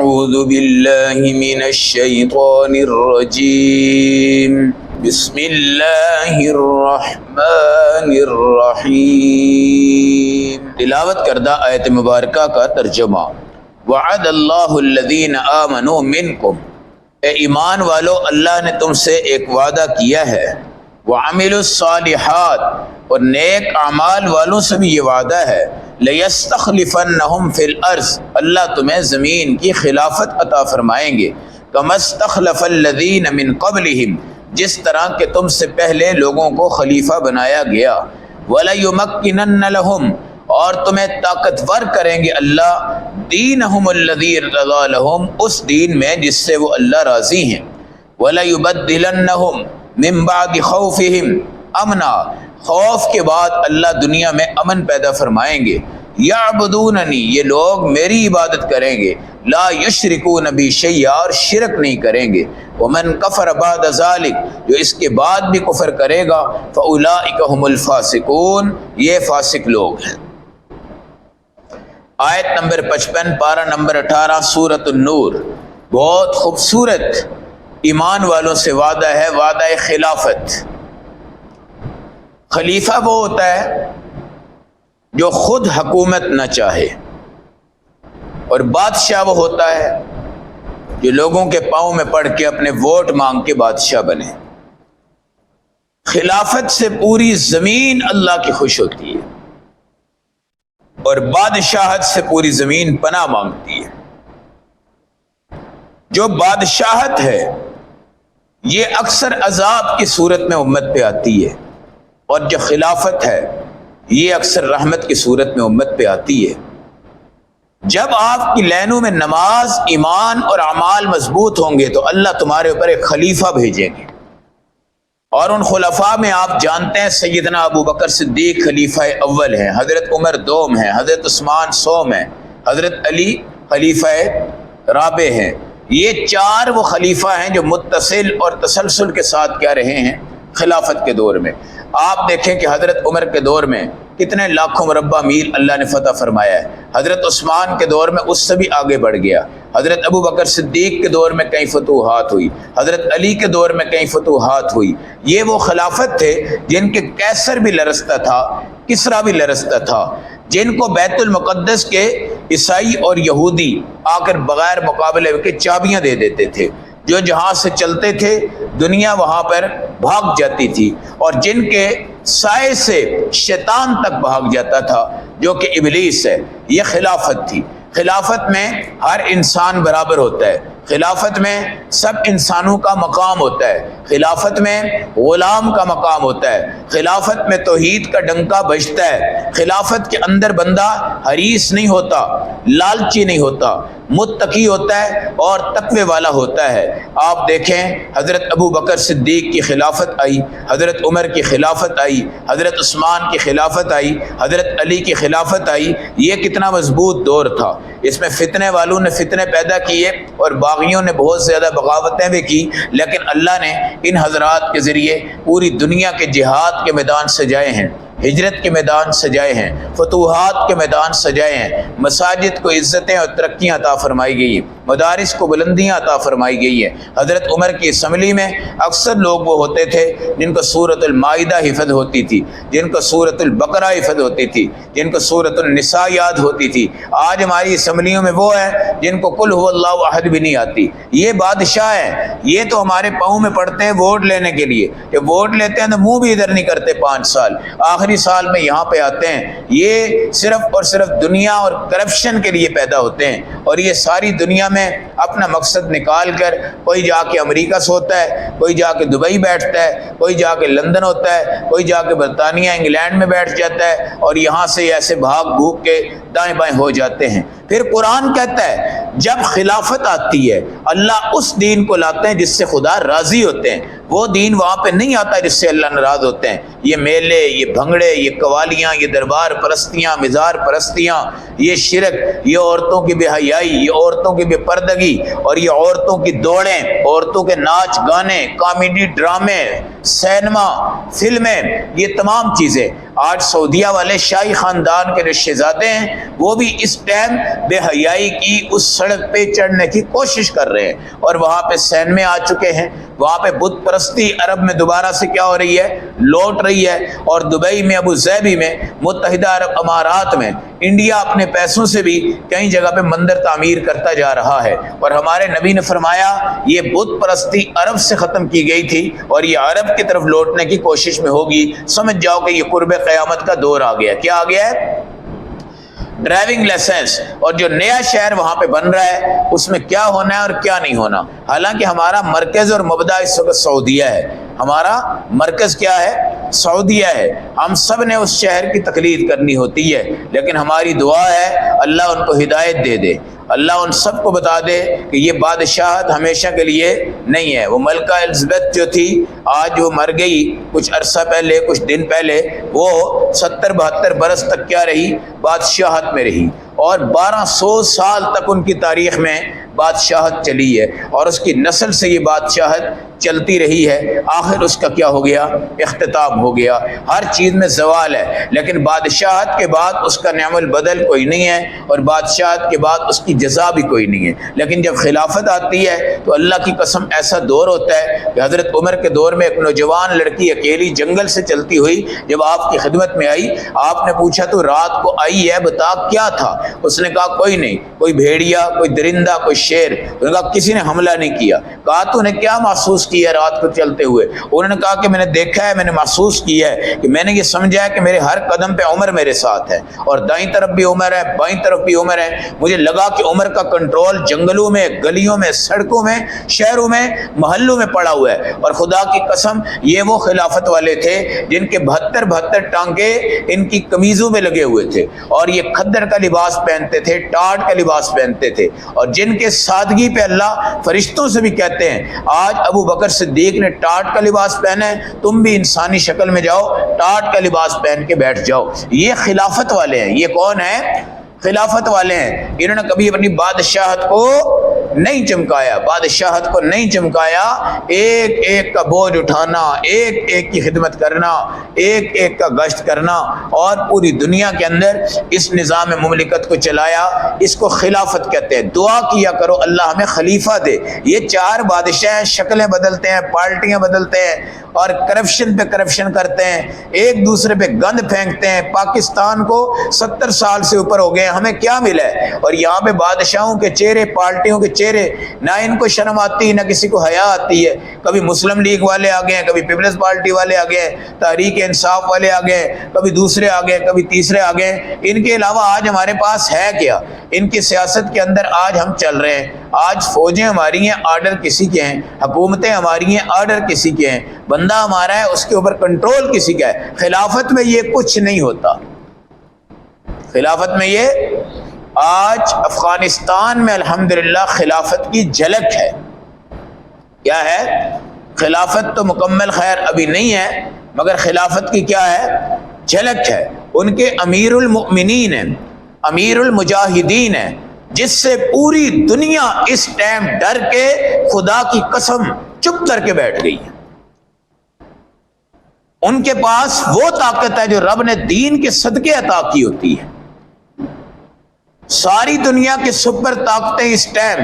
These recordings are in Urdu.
أعوذ بالله من الشيطان الرجيم بسم الله الرحمن الرحیم۔ تلاوت کردہ آیت مبارکہ کا ترجمہ۔ وعد اللہ الذین آمنوا منکم، اے ایمان والو اللہ نے تم سے ایک وعدہ کیا ہے۔ وعملوا الصالحات، اور نیک اعمال والوں سے بھی یہ وعدہ ہے۔ لَيَسْتَخْلِفَنَّهُمْ فِي الْأَرْضِ، اللہ تمہیں زمین کی خلافت عطا فرمائیں گے۔ كَمَا اسْتَخْلَفَ الَّذِينَ مِن قَبْلِهِمْ، جس طرح کہ تم سے پہلے لوگوں کو خلیفہ بنایا گیا۔ وَلَيُمَكِّنَنَّ لَهُمْ، اور تمہیں طاقتور کریں گے اللہ دینہم الذی ارتضی لہم، اس دین میں جس سے وہ اللہ راضی ہیں۔ وَلَيُبَدِّلَنَّهُمْ مِن بَعْدِ خَوْفِهِمْ امنا، خوف کے بعد اللہ دنیا میں امن پیدا فرمائیں گے۔ یعبدوننی، یہ لوگ میری عبادت کریں گے۔ لا یشرکون بی شیئا، اور شرک نہیں کریں گے۔ ومن کفر بعد ذلک، جو اس کے بعد بھی کفر کرے گا، فاولئک هم الفاسقون، یہ فاسق لوگ ہیں۔ آیت نمبر 55 پارہ نمبر 18 سورۃ النور۔ بہت خوبصورت ایمان والوں سے وعدہ ہے، وعدہ خلافت۔ خلیفہ وہ ہوتا ہے جو خود حکومت نہ چاہے، اور بادشاہ وہ ہوتا ہے جو لوگوں کے پاؤں میں پڑھ کے اپنے ووٹ مانگ کے بادشاہ بنے۔ خلافت سے پوری زمین اللہ کی خوش ہوتی ہے، اور بادشاہت سے پوری زمین پناہ مانگتی ہے۔ جو بادشاہت ہے یہ اکثر عذاب کی صورت میں امت پہ آتی ہے، اور جو خلافت ہے یہ اکثر رحمت کی صورت میں امت پہ آتی ہے۔ جب آپ کی لینوں میں نماز، ایمان اور اعمال مضبوط ہوں گے تو اللہ تمہارے اوپر ایک خلیفہ بھیجیں گے، اور ان خلفاء میں آپ جانتے ہیں سیدنا ابو بکر صدیق خلیفہ اول ہیں، حضرت عمر دوم ہیں، حضرت عثمان سوم ہیں، حضرت علی خلیفہ رابع ہیں۔ یہ چار وہ خلیفہ ہیں جو متصل اور تسلسل کے ساتھ کیا رہے ہیں خلافت کے دور میں۔ آپ دیکھیں کہ حضرت عمر کے دور میں کتنے لاکھوں مربع میل اللہ نے فتح فرمایا ہے۔ حضرت عثمان کے دور میں اس سے بھی آگے بڑھ گیا۔ حضرت ابو بکر صدیق کے دور میں کئی فتوحات ہوئی، حضرت علی کے دور میں کئی فتوحات ہوئی۔ یہ وہ خلافت تھے جن کے قیصر بھی لرزتا تھا، کسریٰ بھی لرزتا تھا، جن کو بیت المقدس کے عیسائی اور یہودی آ کر بغیر مقابلے کے چابیاں دے دیتے تھے۔ جو جہاں سے چلتے تھے دنیا وہاں پر بھاگ جاتی تھی، اور جن کے سائے سے شیطان تک بھاگ جاتا تھا جو کہ ابلیس ہے۔ یہ خلافت تھی۔ خلافت میں ہر انسان برابر ہوتا ہے، خلافت میں سب انسانوں کا مقام ہوتا ہے، خلافت میں غلام کا مقام ہوتا ہے، خلافت میں توحید کا ڈنکا بجتا ہے، خلافت کے اندر بندہ حریص نہیں ہوتا، لالچی نہیں ہوتا، متقی ہوتا ہے اور تقوی والا ہوتا ہے۔ آپ دیکھیں حضرت ابو بکر صدیق کی خلافت آئی، حضرت عمر کی خلافت آئی، حضرت عثمان کی خلافت آئی، حضرت علی کی خلافت آئی۔ یہ کتنا مضبوط دور تھا۔ اس میں فتنے والوں نے فتنے پیدا کیے اور باغیوں نے بہت زیادہ بغاوتیں بھی کی، لیکن اللہ نے ان حضرات کے ذریعے پوری دنیا کے جہاد کے میدان سجائے ہیں، ہجرت کے میدان سجائے ہیں، فتوحات کے میدان سجائے ہیں، مساجد کو عزتیں اور ترقیاں عطا فرمائی گئی ہیں، مدارس کو بلندیاں عطا فرمائی گئی ہیں۔ حضرت عمر کی اسمبلی میں اکثر لوگ وہ ہوتے تھے جن کو سورۃ المائدہ حفظ ہوتی تھی، جن کو سورۃ البقرہ حفظ ہوتی تھی، جن کو سورۃ النساء یاد ہوتی تھی۔ آج ہماری اسمبلیوں میں وہ ہیں جن کو قل هو اللہ احد بھی نہیں آتی۔ یہ بادشاہ ہیں، یہ تو ہمارے پاؤں میں پڑتے ہیں ووٹ لینے کے لیے، کہ ووٹ لیتے ہیں تو منہ بھی ادھر نہیں کرتے 5 سال، آخری سال میں یہاں پہ آتے ہیں۔ یہ صرف اور صرف دنیا اور کرپشن کے لیے پیدا ہوتے ہیں، اور یہ ساری دنیا میں اپنا مقصد نکال کر کوئی جا کے امریکہ سوتا ہے، کوئی جا کے دبئی بیٹھتا ہے، کوئی جا کے لندن ہوتا ہے، کوئی جا کے برطانیہ انگلینڈ میں بیٹھ جاتا ہے، اور یہاں سے ایسے بھاگ بھوک کے دائیں بائیں ہو جاتے ہیں۔ پھر قرآن کہتا ہے جب خلافت آتی ہے اللہ اس دین کو لاتے ہیں جس سے خدا راضی ہوتے ہیں۔ وہ دین وہاں پہ نہیں آتا جس سے اللہ ناراض ہوتے ہیں۔ یہ میلے، یہ بھنگڑے، یہ قوالیاں، یہ دربار پرستیاں، مزار پرستیاں، یہ شرک، یہ عورتوں کی بے حیائی، یہ عورتوں کی بے پردگی، اور یہ عورتوں کی دوڑیں، عورتوں کے ناچ گانے، کامیڈی ڈرامے، سینما، فلمیں، یہ تمام چیزیں آج سعودیہ والے شاہی خاندان کے جو شہزادے ہیں وہ بھی اس ٹائم بے حیائی کی اس سڑک پہ چڑھنے کی کوشش کر رہے ہیں، اور وہاں پہ سین میں آ چکے ہیں، وہاں پہ بت پرستی عرب میں دوبارہ سے کیا ہو رہی ہے، لوٹ رہی ہے، اور دبئی میں، ابو ظہبی میں، متحدہ عرب امارات میں انڈیا اپنے پیسوں سے بھی کئی جگہ پہ مندر تعمیر کرتا جا رہا ہے، اور ہمارے نبی نے فرمایا یہ بت پرستی عرب سے ختم کی گئی تھی اور یہ عرب کی طرف لوٹنے کی کوشش میں ہوگی۔ سمجھ جاؤ کہ یہ قرب قیامت کا دور آ گیا۔ کیا آ گیا ہے؟ ڈرائیونگ لائسنس، اور جو نیا شہر وہاں پہ بن رہا ہے اس میں کیا ہونا ہے اور کیا نہیں ہونا۔ حالانکہ ہمارا مرکز اور مبدا اس وقت سعودیہ ہے، ہمارا مرکز کیا ہے؟ سعودیہ ہے۔ ہم سب نے اس شہر کی تقلید کرنی ہوتی ہے، لیکن ہماری دعا ہے اللہ ان کو ہدایت دے دے، اللہ ان سب کو بتا دے کہ یہ بادشاہت ہمیشہ کے لیے نہیں ہے۔ وہ ملکہ الزبیتھ جو تھی آج وہ مر گئی کچھ عرصہ پہلے، کچھ دن پہلے، وہ 70-72 برس تک کیا رہی؟ بادشاہت میں رہی، اور 1200 سال تک ان کی تاریخ میں بادشاہت چلی ہے، اور اس کی نسل سے یہ بادشاہت چلتی رہی ہے۔ آخر اس کا کیا ہو گیا؟ اختتام ہو گیا۔ ہر چیز میں زوال ہے، لیکن بادشاہت کے بعد اس کا نعم البدل کوئی نہیں ہے، اور بادشاہت کے بعد اس کی جزا بھی کوئی نہیں ہے۔ لیکن جب خلافت آتی ہے تو اللہ کی قسم ایسا دور ہوتا ہے کہ حضرت عمر کے دور میں ایک نوجوان لڑکی اکیلی جنگل سے چلتی ہوئی جب آپ کی خدمت میں آئی، آپ نے پوچھا تو رات کو آئی ہے، بتا کیا تھا؟ اس نے کہا کوئی نہیں، کوئی بھیڑیا، کوئی درندہ، کوئی شیر۔ انہوں نے کہا کسی نے حملہ نہیں کیا۔ کہا تو نے کیا محسوس کیا رات کو چلتے ہوئے؟ انہوں نے کہا کہ میں نے دیکھا ہے، میں نے محسوس کیا ہے کہ میں نے یہ سمجھا ہے کہ میرے ہر قدم پہ عمر میرے ساتھ ہے، اور دائیں طرف بھی عمر ہے، بائیں طرف بھی عمر ہے۔ مجھے لگا کہ عمر کا کنٹرول جنگلوں میں، گلیوں میں، سڑکوں میں، شہروں میں، محلوں میں پڑا ہوا ہے۔ اور خدا کی قسم یہ وہ خلافت والے تھے جن کے 72 ٹانکے ان کی قمیضوں میں لگے ہوئے تھے، اور یہ کھدر کا لباس پہنتے تھے، ٹاٹ کا لباس پہنتے تھے، اور جن کے سادگی پہ اللہ فرشتوں سے بھی کہتے ہیں آج ابو بکر صدیق نے ٹاٹ کا لباس پہنا ہے، تم بھی انسانی شکل میں جاؤ ٹاٹ کا لباس پہن کے بیٹھ جاؤ۔ یہ خلافت والے ہیں۔ یہ کون ہیں؟ خلافت والے ہیں۔ انہوں نے کبھی اپنی بادشاہت کو نہیں چمکایا، بادشاہت کو نہیں چمکایا، ایک ایک کا بوجھ اٹھانا، ایک ایک کی خدمت کرنا، ایک ایک کا گشت کرنا، اور پوری دنیا کے اندر اس نظام مملکت کو چلایا۔ اس کو خلافت کہتے ہیں۔ دعا کیا کرو اللہ ہمیں خلیفہ دے۔ یہ 4 بادشاہ ہیں، شکلیں بدلتے ہیں، پارٹیاں بدلتے ہیں، اور کرپشن پہ کرپشن کرتے ہیں، ایک دوسرے پہ گند پھینکتے ہیں۔ پاکستان کو 70 سال سے اوپر ہو گئے، ہمیں کیا ملا ہے؟ اور یہاں پہ بادشاہوں کے چہرے، پارٹیوں کے چہرے، نہ ان کو شرم آتی ہے، نہ کسی کو حیا آتی ہے۔ کبھی مسلم لیگ والے آ گئے ہیں، کبھی پیپلز پارٹی والے آ گئے ہیں، تحریک انصاف والے آ گئے ہیں، کبھی دوسرے آ گئے، کبھی تیسرے آ گئے۔ ان کے علاوہ آج ہمارے پاس ہے کیا؟ ان کی سیاست کے اندر آج ہم چل رہے ہیں۔ آج فوجیں ہماری ہیں، آرڈر کسی کے ہیں، حکومتیں ہماری ہیں، آرڈر کسی کے ہیں، بندہ ہمارا ہے، اس کے اوپر کنٹرول کسی کا ہے۔ خلافت میں یہ کچھ نہیں ہوتا۔ خلافت میں یہ آج افغانستان میں الحمدللہ خلافت کی جھلک ہے۔ کیا ہے؟ خلافت تو مکمل خیر ابھی نہیں ہے، مگر خلافت کی کیا ہے؟ جھلک ہے۔ ان کے امیر المؤمنین ہیں، امیر المجاہدین ہیں، جس سے پوری دنیا اس ٹائم ڈر کے خدا کی قسم چپ کر کے بیٹھ گئی ہے۔ ان کے پاس وہ طاقت ہے جو رب نے دین کے صدقے عطا کی ہوتی ہے۔ ساری دنیا کے سپر طاقتیں اس ٹائم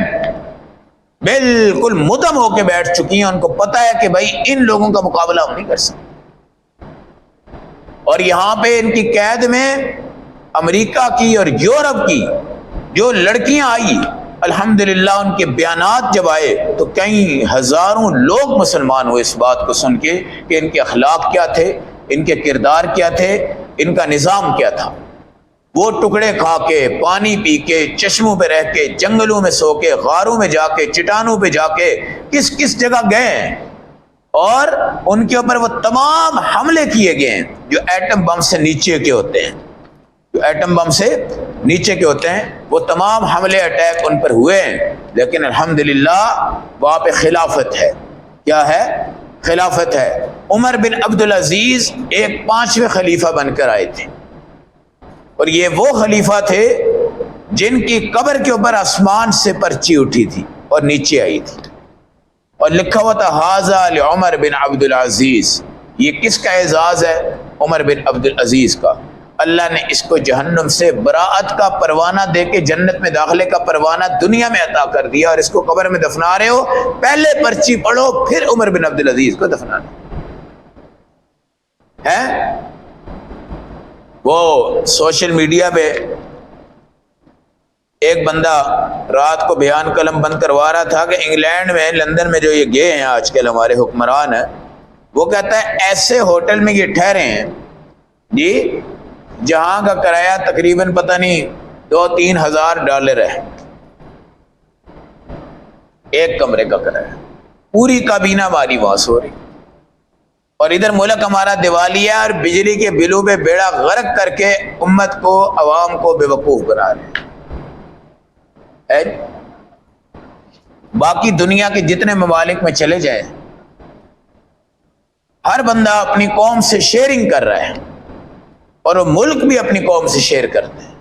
بالکل مدم ہو کے بیٹھ چکی ہیں۔ ان کو پتا ہے کہ بھائی ان لوگوں کا مقابلہ ہم نہیں کر سکتے، اور یہاں پہ ان کی قید میں امریکہ کی اور یورپ کی جو لڑکیاں آئی، الحمدللہ ان کے بیانات جب آئے تو کئی ہزاروں لوگ مسلمان ہوئے اس بات کو سن کے کہ ان کے اخلاق کیا تھے، ان کے کردار کیا تھے، ان کا نظام کیا تھا۔ وہ ٹکڑے کھا کے، پانی پی کے، چشموں پہ رہ کے، جنگلوں میں سو کے، غاروں میں جا کے، چٹانوں پہ جا کے کس کس جگہ گئے ہیں، اور ان کے اوپر وہ تمام حملے کیے گئے ہیں جو ایٹم بم سے نیچے کے ہوتے ہیں، جو ایٹم بم سے نیچے کے ہوتے ہیں، وہ تمام حملے اٹیک ان پر ہوئے ہیں۔ لیکن الحمدللہ وہاں پہ خلافت ہے۔ کیا ہے؟ خلافت ہے۔ عمر بن عبدالعزیز ایک 5ویں خلیفہ بن کر آئے تھے، اور یہ وہ خلیفہ تھے جن کی قبر کے اوپر آسمان سے پرچی اٹھی تھی اور نیچے آئی تھی، اور لکھا ہوا تھا ھذا لعمر بن عبدالعزیز۔ یہ کس کا اعزاز ہے؟ عمر بن عبد العزیز کا، اللہ نے اس کو جہنم سے براءت کا پروانہ دے کے جنت میں داخلے کا پروانہ دنیا میں عطا کر دیا، اور اس کو قبر میں دفنا رہے ہو، پہلے پرچی پڑھو پھر عمر بن عبد العزیز کو دفنانا ہے۔ وہ سوشل میڈیا پہ ایک بندہ رات کو بیان قلم بند کروا رہا تھا کہ انگلینڈ میں، لندن میں جو یہ گئے ہیں آج کل ہمارے حکمران ہیں، وہ کہتا ہے ایسے ہوٹل میں یہ ٹھہرے ہیں جی جہاں کا کرایہ تقریباً پتہ نہیں $2,000-3,000 ہے ایک کمرے کا کرایہ، پوری کابینہ والی واس ہو رہی، اور ادھر ملک ہمارا دیوالیہ اور بجلی کے بلوں پہ بیڑا غرق کر کے امت کو، عوام کو بے وقوف بنا رہے ہیں۔ باقی دنیا کے جتنے ممالک میں چلے جائیں، ہر بندہ اپنی قوم سے شیئرنگ کر رہا ہے، اور وہ ملک بھی اپنی قوم سے شیئر کرتے ہیں،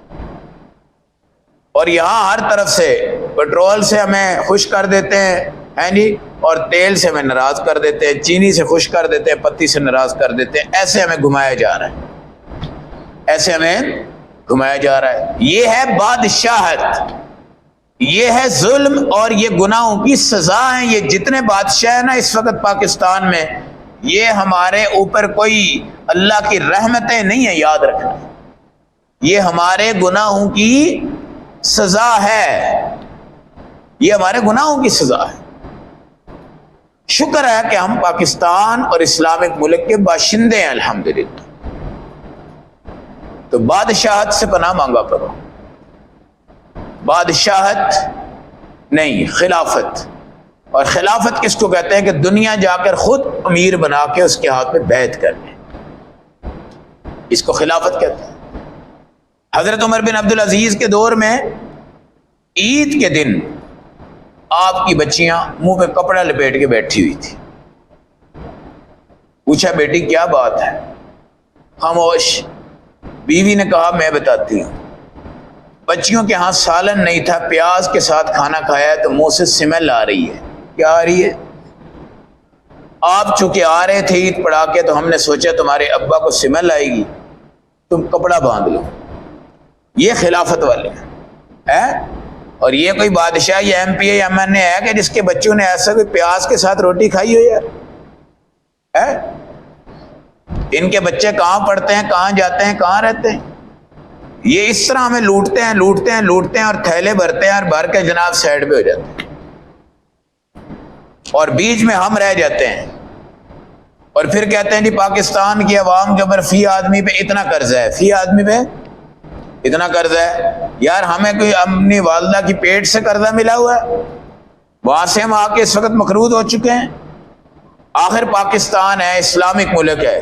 اور یہاں ہر طرف سے پیٹرول سے ہمیں خوش کر دیتے ہیں جی، اور تیل سے ہمیں ناراض کر دیتے ہیں، چینی سے خوش کر دیتے ہیں، پتی سے ناراض کر دیتے ہیں، ایسے ہمیں گھمایا جا رہا ہے، ایسے ہمیں گھمایا جا رہا ہے۔ یہ ہے بادشاہت، یہ ہے ظلم، اور یہ گناہوں کی سزا ہیں۔ یہ جتنے بادشاہ ہیں نا اس وقت پاکستان میں، یہ ہمارے اوپر کوئی اللہ کی رحمتیں نہیں ہیں، یاد رکھنا، یہ ہمارے گناہوں کی سزا ہے، یہ ہمارے گناہوں کی سزا ہے۔ شکر ہے کہ ہم پاکستان اور اسلامک ملک کے باشندے ہیں الحمدللہ۔ تو بادشاہت سے پناہ مانگا کرو، بادشاہت نہیں، خلافت۔ اور خلافت کس کو کہتے ہیں کہ دنیا جا کر خود امیر بنا کے اس کے ہاتھ میں بیعت کر لیں، اس کو خلافت کہتے ہیں۔ حضرت عمر بن عبد العزیز کے دور میں عید کے دن آپ کی بچیاں منہ پہ کپڑا لپیٹ کے بیٹھی ہوئی تھی۔ پوچھا بیٹی کیا بات ہے؟ خاموش۔ بیوی نے کہا میں بتاتی ہوں۔ بچیوں کے ہاں سالن نہیں تھا، پیاز کے ساتھ کھانا کھایا ہے تو منہ سے سمیل آ رہی ہے۔ کیا آ رہی ہے؟ آپ چونکہ آ رہے تھے عید پڑھا کے تو ہم نے سوچا تمہارے ابا کو سمیل آئے گی، تم کپڑا باندھ لو۔ یہ خلافت والے ہیں، اور یہ کوئی بادشاہ یا ایم پی یا ایم این اے ہے کہ جس کے بچوں نے ایسا کوئی پیاز کے ساتھ روٹی کھائی ہو یار؟ ان کے بچے کہاں پڑھتے ہیں، کہاں جاتے ہیں، کہاں رہتے ہیں؟ یہ اس طرح ہمیں لوٹتے ہیں لوٹتے ہیں لوٹتے ہیں، اور تھیلے بھرتے ہیں، اور بھر کے جناب سائڈ پہ ہو جاتے ہیں، اور بیچ میں ہم رہ جاتے ہیں، اور پھر کہتے ہیں جی پاکستان کی عوام کے اوپر فی آدمی پہ اتنا قرضہ ہے، فی آدمی پہ اتنا قرضہ ہے۔ یار ہمیں کوئی اپنی والدہ کی پیٹ سے قرضہ ملا ہوا ہے؟ وہاں سے ہم آ کے اس وقت مقروض ہو چکے ہیں۔ آخر پاکستان ہے، اسلامک ملک ہے،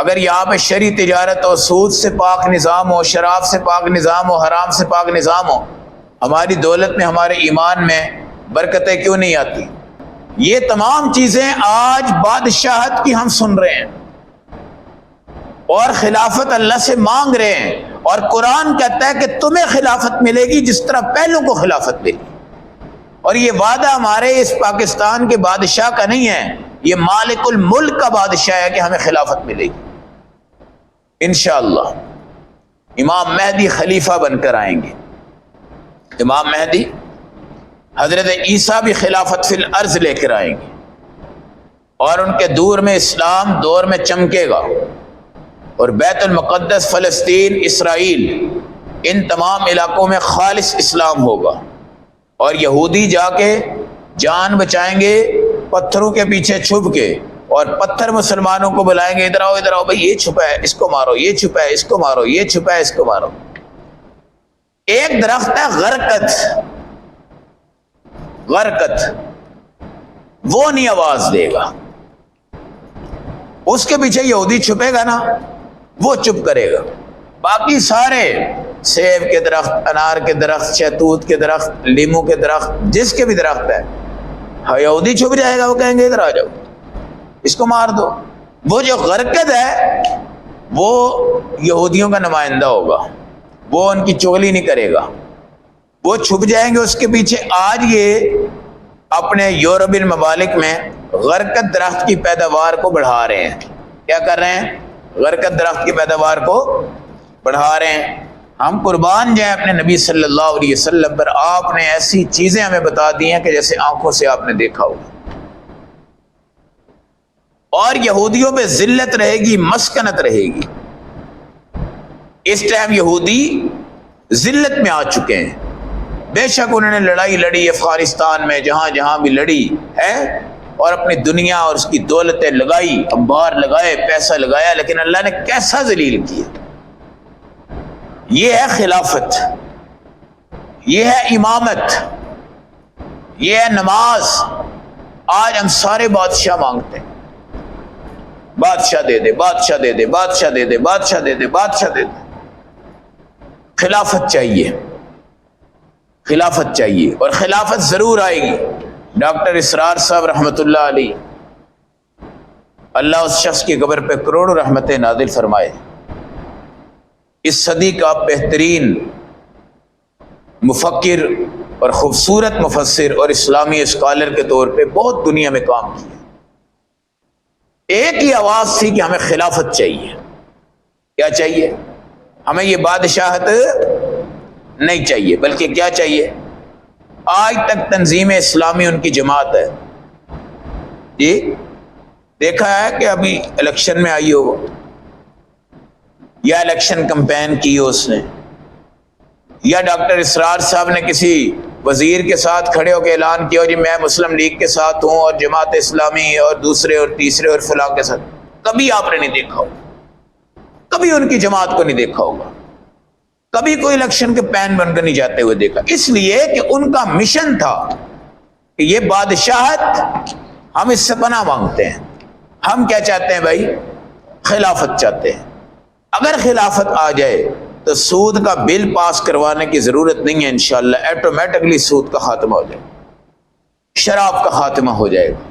اگر یہاں پہ شرعی تجارت ہو، سود سے پاک نظام ہو، شراب سے پاک نظام ہو، حرام سے پاک نظام ہو، ہماری دولت میں، ہمارے ایمان میں برکتیں کیوں نہیں آتی؟ یہ تمام چیزیں آج بادشاہت کی ہم سن رہے ہیں، اور خلافت اللہ سے مانگ رہے ہیں، اور قرآن کہتا ہے کہ تمہیں خلافت ملے گی جس طرح پہلوں کو خلافت ملی۔ اور یہ وعدہ ہمارے اس پاکستان کے بادشاہ کا نہیں ہے، یہ مالک الملک کا بادشاہ ہے کہ ہمیں خلافت ملے گی انشاءاللہ۔ امام مہدی خلیفہ بن کر آئیں گے، امام مہدی، حضرت عیسیٰ بھی خلافت فی الارض لے کر آئیں گے، اور ان کے دور میں اسلام دور میں چمکے گا، اور بیت المقدس، فلسطین، اسرائیل، ان تمام علاقوں میں خالص اسلام ہوگا، اور یہودی جا کے جان بچائیں گے پتھروں کے پیچھے چھپ کے، اور پتھر مسلمانوں کو بلائیں گے ادھر آؤ ادھر آؤ، بھائی یہ چھپا ہے اس کو مارو، یہ چھپا ہے اس کو مارو، یہ چھپا ہے اس کو مارو۔ ایک درخت ہے غرقت، غرقت، وہ نہیں آواز دے گا، اس کے پیچھے یہودی چھپے گا نا، وہ چپ کرے گا۔ باقی سارے سیب کے درخت، انار کے درخت، شہتوت کے درخت، لیمو کے درخت، جس کے بھی درخت ہے، یہودی چھپ جائے گا، وہ کہیں گے ادھر آ جاؤ اس کو مار دو۔ وہ جو غرقت ہے وہ یہودیوں کا نمائندہ ہوگا، وہ ان کی چغلی نہیں کرے گا، وہ چھپ جائیں گے اس کے پیچھے۔ آج یہ اپنے یورپین ممالک میں غرقت درخت کی پیداوار کو بڑھا رہے ہیں، کیا کر رہے ہیں؟ غرقت درخت کی پیداوار کو بڑھا رہے ہیں. ہم قربان جائیں اپنے نبی صلی اللہ علیہ وسلم پر. آپ نے ایسی چیزیں ہمیں بتا دی ہیں کہ جیسے آنکھوں سے آپ نے دیکھا ہوگا. اور یہودیوں پہ ذلت رہے گی، مسکنت رہے گی. اس ٹائم یہودی ذلت میں آ چکے ہیں. بے شک انہوں نے لڑائی لڑی افغانستان میں، جہاں جہاں بھی لڑی ہے، اور اپنی دنیا اور اس کی دولتیں لگائی، انبار لگائے، پیسہ لگایا، لیکن اللہ نے کیسا ذلیل کیا. یہ ہے خلافت، یہ ہے امامت، یہ ہے نماز. آج ہم سارے بادشاہ مانگتے ہیں، بادشاہ دے دے، بادشاہ دے دے، بادشاہ دے دے، بادشاہ دے دے، بادشاہ دے دے. خلافت چاہیے، خلافت چاہیے، اور خلافت ضرور آئے گی. ڈاکٹر اسرار صاحب رحمۃ اللہ علیہ، اللہ اس شخص کی قبر پہ کروڑوں رحمتیں نازل فرمائے. اس صدی کا بہترین مفکر اور خوبصورت مفسر اور اسلامی اسکالر کے طور پہ بہت دنیا میں کام کیا. ایک ہی آواز تھی کہ ہمیں خلافت چاہیے. کیا چاہیے؟ ہمیں یہ بادشاہت نہیں چاہیے، بلکہ کیا چاہیے؟ آج تک تنظیم اسلامی ان کی جماعت ہے. جی دیکھا ہے کہ ابھی الیکشن میں آئی ہو، یا الیکشن کمپین کی ہو اس نے، یا ڈاکٹر اسرار صاحب نے کسی وزیر کے ساتھ کھڑے ہو کے اعلان کیا جی میں مسلم لیگ کے ساتھ ہوں اور جماعت اسلامی اور دوسرے اور تیسرے اور فلاں کے ساتھ. کبھی آپ نے نہیں دیکھا ہوگا، کبھی ان کی جماعت کو نہیں دیکھا ہوگا، کبھی کوئی الیکشن کے پین بن کر نہیں جاتے ہوئے دیکھا. اس لیے کہ ان کا مشن تھا کہ یہ بادشاہت ہم اس سے پناہ مانگتے ہیں. ہم کیا چاہتے ہیں بھائی؟ خلافت چاہتے ہیں. اگر خلافت آ جائے تو سود کا بل پاس کروانے کی ضرورت نہیں ہے. انشاءاللہ ایٹومیٹکلی سود کا خاتمہ ہو جائے، شراب کا خاتمہ ہو جائے گا،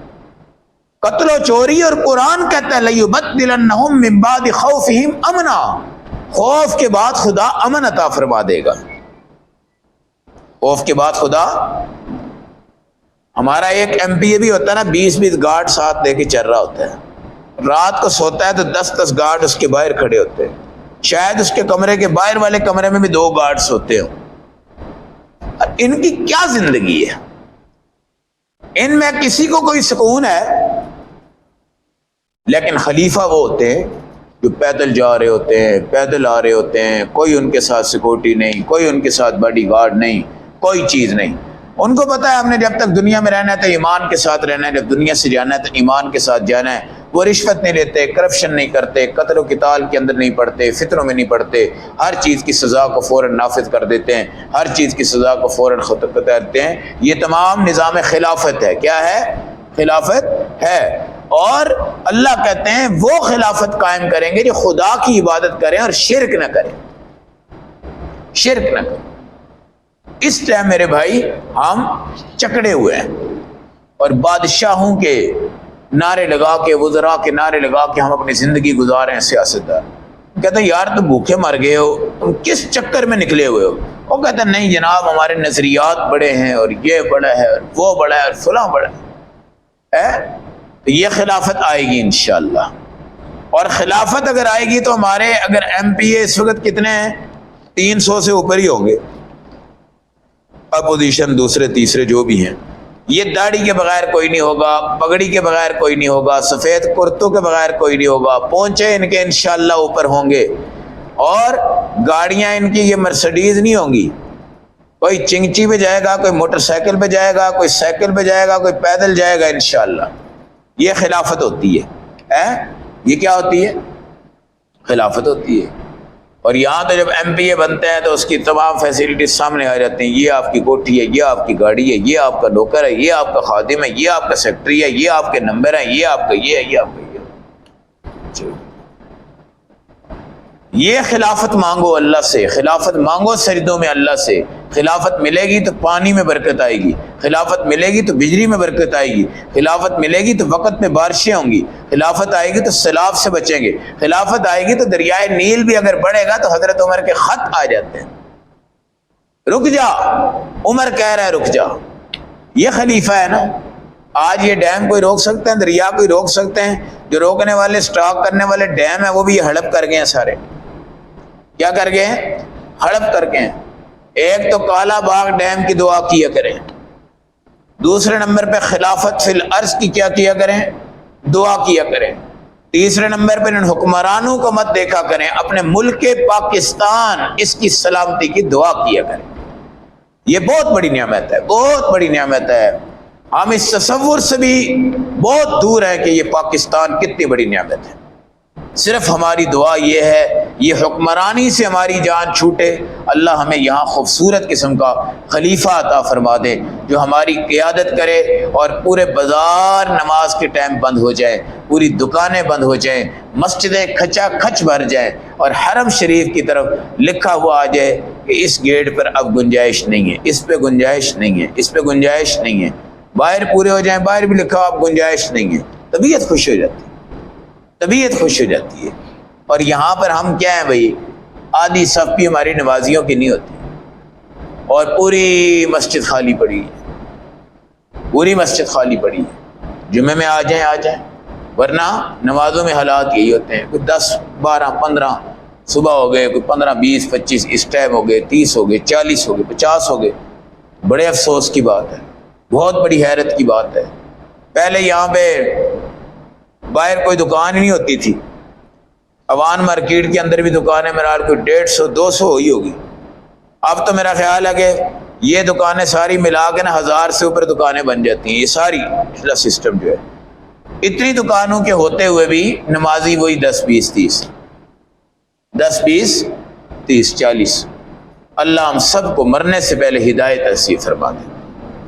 قتل و چوری. اور قرآن کہتا ہے لَيُبَدِّلَنَّهُم مِّن بَعْدِ خَوْفِهِمْ أَمْنًا. خوف کے بعد خدا امن عطا فرما دے گا. خوف کے بعد خدا. ہمارا ایک ایم پی اے بھی ہوتا ہے نا، 20 گارڈ ساتھ لے کے چل رہا ہوتا ہے. رات کو سوتا ہے تو 10 گارڈ اس کے باہر کھڑے ہوتے ہیں. شاید اس کے کمرے کے باہر والے کمرے میں بھی 2 گارڈز ہوتے ہوں. ان کی کیا زندگی ہے؟ ان میں کسی کو کوئی سکون ہے؟ لیکن خلیفہ وہ ہوتے ہیں جو پیدل جا رہے ہوتے ہیں، پیدل آ رہے ہوتے ہیں، کوئی ان کے ساتھ سیکورٹی نہیں، کوئی ان کے ساتھ باڈی گارڈ نہیں، کوئی چیز نہیں. ان کو پتا ہے ہم نے جب تک دنیا میں رہنا ہے تو ایمان کے ساتھ رہنا ہے، جب دنیا سے جانا ہے تو ایمان کے ساتھ جانا ہے. وہ رشوت نہیں لیتے، کرپشن نہیں کرتے، قتل و قتال کے اندر نہیں پڑتے، فتنوں میں نہیں پڑتے، ہر چیز کی سزا کو فوراً نافذ کر دیتے ہیں، ہر چیز کی سزا کو فوراً ختم کر دیتے ہیں. یہ تمام نظام خلافت ہے. کیا ہے؟ خلافت ہے. اور اللہ کہتے ہیں وہ خلافت قائم کریں گے جو خدا کی عبادت کریں اور شرک نہ کریں، شرک نہ کریں. اس ٹائم میرے بھائی ہم چکڑے ہوئے ہیں اور بادشاہوں کے نعرے لگا کے، وزراء کے نعرے لگا کے ہم اپنی زندگی گزارے ہیں. سیاستدار کہتے ہیں یار تم بھوکے مر گئے ہو، تم کس چکر میں نکلے ہوئے ہو؟ وہ کہتے ہیں نہیں جناب ہمارے نظریات بڑے ہیں اور یہ بڑا ہے اور وہ بڑا ہے اور فلاں بڑا ہے. تو یہ خلافت آئے گی انشاءاللہ. اور خلافت اگر آئے گی تو ہمارے اگر ایم پی اے اس وقت کتنے ہیں؟ 300 سے اوپر ہی ہوں گے. اپوزیشن دوسرے تیسرے جو بھی ہیں. یہ داڑھی کے بغیر کوئی نہیں ہوگا، پگڑی کے بغیر کوئی نہیں ہوگا، سفید کرتوں کے بغیر کوئی نہیں ہوگا، پونچے ان کے انشاءاللہ اوپر ہوں گے. اور گاڑیاں ان کی یہ مرسڈیز نہیں ہوں گی. کوئی چنگچی پہ جائے گا، کوئی موٹر سائیکل پہ جائے گا، کوئی سائیکل پہ جائے گا، کوئی پیدل جائے گا انشاءاللہ. یہ خلافت ہوتی ہے. یہ کیا ہوتی ہے؟ خلافت ہوتی ہے. اور یہاں تو جب ایم پی اے بنتے ہیں تو اس کی تمام فیسلٹیز سامنے آ جاتی ہیں. یہ آپ کی کوٹھی ہے، یہ آپ کی گاڑی ہے، یہ آپ کا نوکر ہے، یہ آپ کا خادم ہے، یہ آپ کا سیکٹری ہے، یہ آپ کے نمبر ہیں، یہ آپ کا یہ ہے، یہ آپ کا یہ. یہ خلافت مانگو اللہ سے، خلافت مانگو سجدوں میں اللہ سے. خلافت ملے گی تو پانی میں برکت آئے گی، خلافت ملے گی تو بجلی میں برکت آئے گی، خلافت ملے گی تو وقت میں بارشیں ہوں گی، خلافت آئے گی تو سیلاب سے بچیں گے، خلافت آئے گی تو دریائے نیل بھی اگر بڑھے گا تو حضرت عمر کے خط آ جاتے ہیں رک جا. عمر کہہ رہا ہے رک جا. یہ خلیفہ ہے نا. آج یہ ڈیم کوئی روک سکتے ہیں؟ دریا کوئی روک سکتے ہیں؟ جو روکنے والے سٹاک کرنے والے ڈیم ہیں وہ بھی یہ ہڑپ کر گئے ہیں سارے. کیا کر گئے ہیں؟ ہڑپ کر گئے ہیں. ایک تو کالا باغ ڈیم کی دعا کیا کریں. دوسرے نمبر پہ خلافت فی الارض کی کیا کیا کریں؟ دعا کیا کریں. تیسرے نمبر پہ ان حکمرانوں کو مت دیکھا کریں، اپنے ملک پاکستان اس کی سلامتی کی دعا کیا کریں. یہ بہت بڑی نعمت ہے، بہت بڑی نعمت ہے. ہم اس تصور سے بھی بہت دور ہیں کہ یہ پاکستان کتنی بڑی نعمت ہے. صرف ہماری دعا یہ ہے یہ حکمرانی سے ہماری جان چھوٹے، اللہ ہمیں یہاں خوبصورت قسم کا خلیفہ عطا فرما دے جو ہماری قیادت کرے اور پورے بازار نماز کے ٹائم بند ہو جائے، پوری دکانیں بند ہو جائیں، مسجدیں کھچا کھچ بھر جائیں، اور حرم شریف کی طرف لکھا ہوا آ جائے کہ اس گیٹ پر اب گنجائش نہیں ہے، اس پہ گنجائش نہیں ہے، اس پہ گنجائش نہیں ہے. باہر پورے ہو جائیں، باہر بھی لکھا اب گنجائش نہیں ہے. طبیعت خوش ہو جاتی ہے، طبیعت خوش ہو جاتی ہے. اور یہاں پر ہم کیا ہیں بھائی، آدھی صف بھی ہماری نمازیوں کی نہیں ہوتی اور پوری مسجد خالی پڑی ہے، پوری مسجد خالی پڑی ہے. جمعے میں آ جائیں، ورنہ نمازوں میں حالات یہی ہوتے ہیں. کوئی 10 12 15 صبح ہو گئے، کوئی 15 20 25 اس ٹائم ہو گئے، 30 ہو گئے، 40 ہو گئے، 50 ہو گئے. بڑے افسوس کی بات ہے، بہت بڑی حیرت کی بات ہے. پہلے یہاں پہ باہر کوئی دکان ہی نہیں ہوتی تھی. اوان مارکیٹ کے اندر بھی دکانیں میرا کوئی 150 200 ہوئی ہوگی. اب تو میرا خیال ہے کہ یہ دکانیں ساری ملا کے نا 1000 سے اوپر دکانیں بن جاتی ہیں. یہ ساری سسٹم جو ہے، اتنی دکانوں کے ہوتے ہوئے بھی نمازی وہی 10 20 30 10 20 30 40. اللہ ہم سب کو مرنے سے پہلے ہدایت نصیب فرما دے.